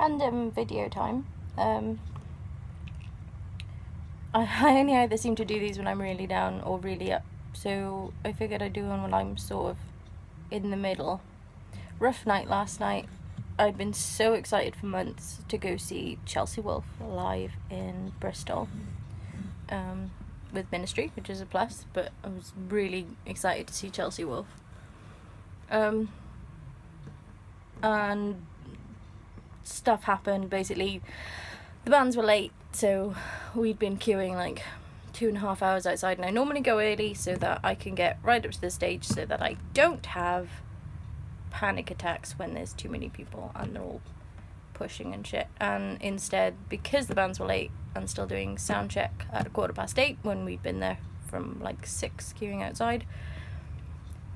Random video time. I only either seem to do these when I'm really down or really up, so I figured I'd do one when I'm sort of in the middle. Rough night last night. I'd been so excited for months to go see Chelsea Wolfe live in Bristol with Ministry, which is a plus, but I was really excited to see Chelsea Wolfe. And stuff happened. Basically, the bands were late, so we'd been queuing like 2.5 hours outside, and I normally go early so that I can get right up to the stage so that I don't have panic attacks when there's too many people and they're all pushing and shit. And instead, because the bands were late and still doing sound check at 8:15 when we'd been there from like 6 queuing outside,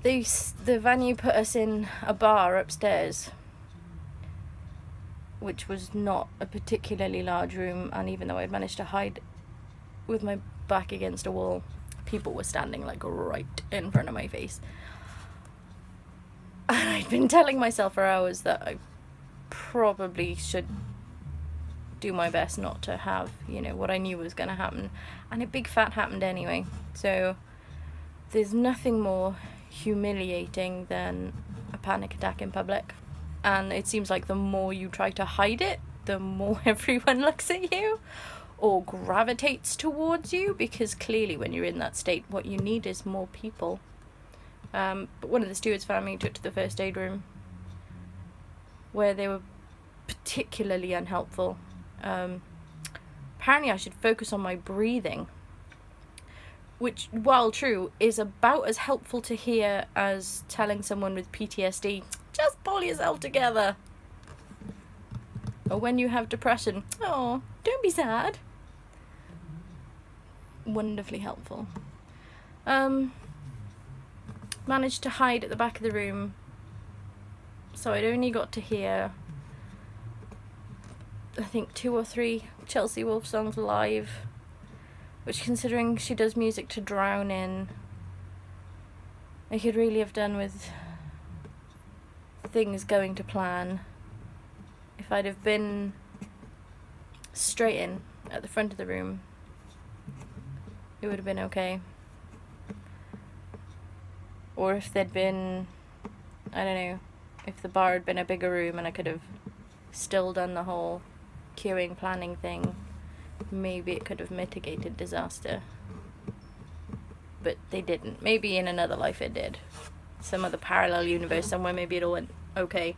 the venue put us in a bar upstairs, which was not a particularly large room, and even though I'd managed to hide with my back against a wall, people were standing like right in front of my face. And I'd been telling myself for hours that I probably should do my best not to have, what I knew was going to happen. And a big fat happened anyway. So there's nothing more humiliating than a panic attack in public. And it seems like the more you try to hide it, the more everyone looks at you or gravitates towards you, because clearly when you're in that state, what you need is more people. But one of the stewards found me, took to the first aid room, where they were particularly unhelpful. Apparently I should focus on my breathing, which, while true, is about as helpful to hear as telling someone with PTSD, just pull yourself together. Or when you have depression, oh, don't be sad. Wonderfully helpful. Managed to hide at the back of the room, so I'd only got to hear, I think, 2 or 3 Chelsea Wolfe songs live, which, considering she does music to drown in, I could really have done with things going to plan. If I'd have been straight in at the front of the room, it would have been okay. Or if there'd been, I don't know, if the bar had been a bigger room and I could have still done the whole queuing planning thing, maybe it could have mitigated disaster. But they didn't. Maybe in another life it did. Some other parallel universe somewhere, maybe it all went okay.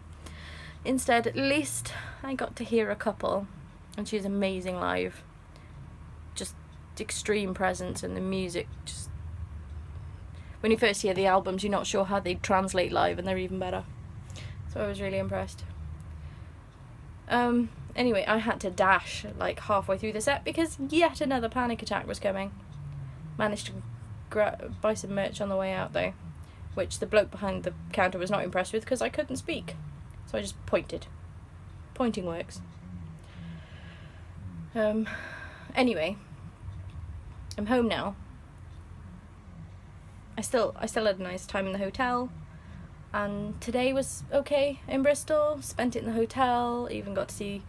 Instead, at least I got to hear a couple, and she's amazing live. Just extreme presence, and the music just... When you first hear the albums, you're not sure how they translate live, and they're even better. So I was really impressed. Anyway, I had to dash like halfway through the set because yet another panic attack was coming. Managed to buy some merch on the way out though, which the bloke behind the counter was not impressed with because I couldn't speak. So I just pointed. Pointing works. Anyway, I'm home now. I still had a nice time in the hotel, and today was okay in Bristol. Spent it in the hotel, even got to see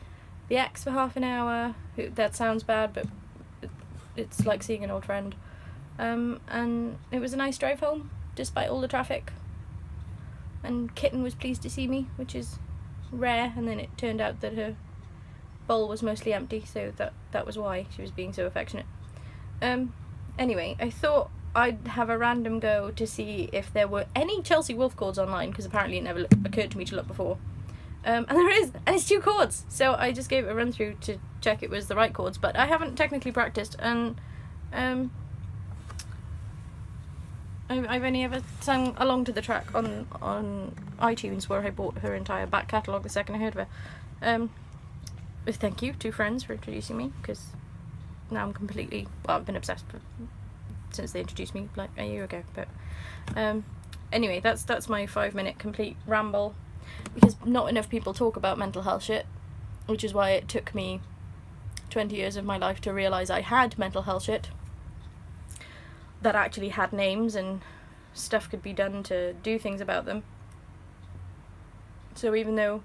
the ex for half an hour. That sounds bad, but it's like seeing an old friend. And it was a nice drive home, despite all the traffic. And Kitten was pleased to see me, which is rare, and then it turned out that her bowl was mostly empty, so that was why she was being so affectionate. Anyway, I thought I'd have a random go to see if there were any Chelsea Wolfe chords online, because apparently it never occurred to me to look before. And there is, and it's 2 chords, so I just gave it a run through to check it was the right chords, but I haven't technically practiced, and I've only ever sung along to the track on iTunes, where I bought her entire back catalogue the second I heard of her. Thank you to friends for introducing me, because now I'm completely, I've been obsessed since they introduced me like a year ago. But anyway, that's my 5-minute complete ramble, because not enough people talk about mental health shit, which is why it took me 20 years of my life to realise I had mental health shit that actually had names and stuff could be done to do things about them. So even though,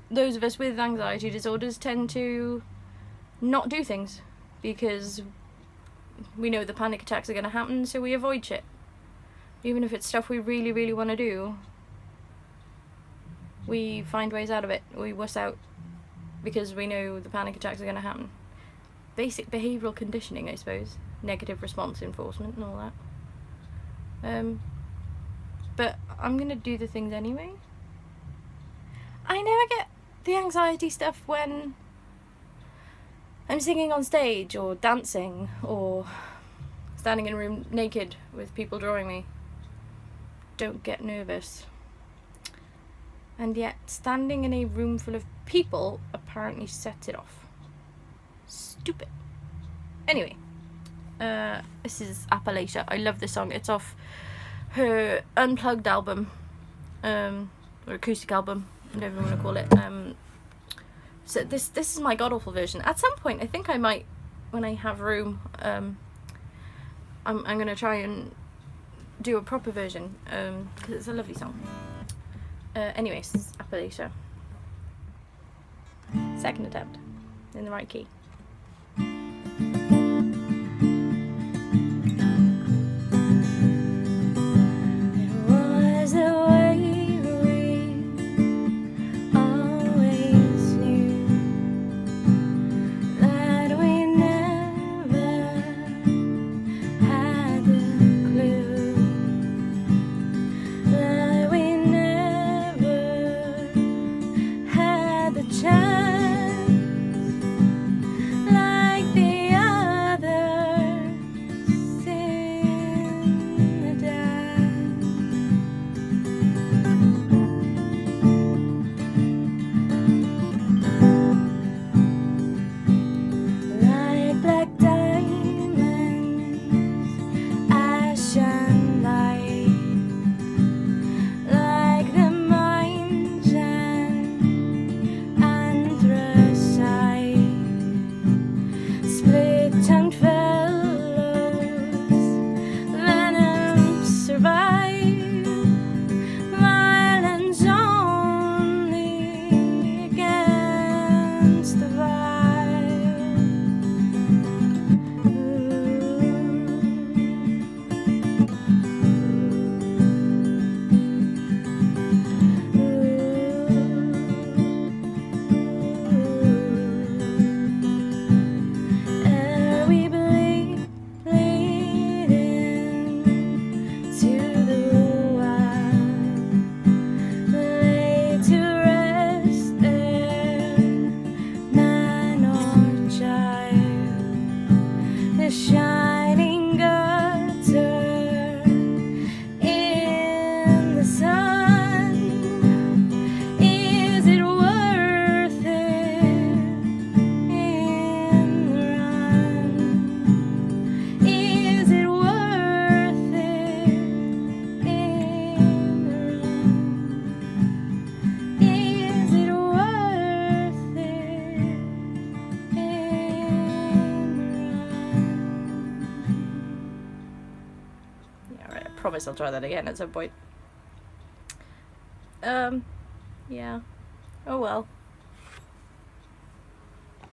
those of us with anxiety disorders tend to not do things because we know the panic attacks are going to happen, so we avoid shit. Even if it's stuff we really, really want to do, we find ways out of it. We wuss out because we know the panic attacks are going to happen. Basic behavioural conditioning, I suppose. Negative response enforcement and all that. But I'm going to do the things anyway. I never get the anxiety stuff when I'm singing on stage or dancing or standing in a room naked with people drawing me. Don't get nervous. And yet, standing in a room full of people apparently sets it off. Stupid. Anyway, this is Appalachia. I love this song. It's off her unplugged album, or acoustic album, whatever you want to call it. So this is my god-awful version. At some point, I think I might, when I have room, I'm going to try and do a proper version, because it's a lovely song. Anyways, this is Appalachia. Second attempt, in the right key. Promise I'll try that again at some point. Yeah. Oh well.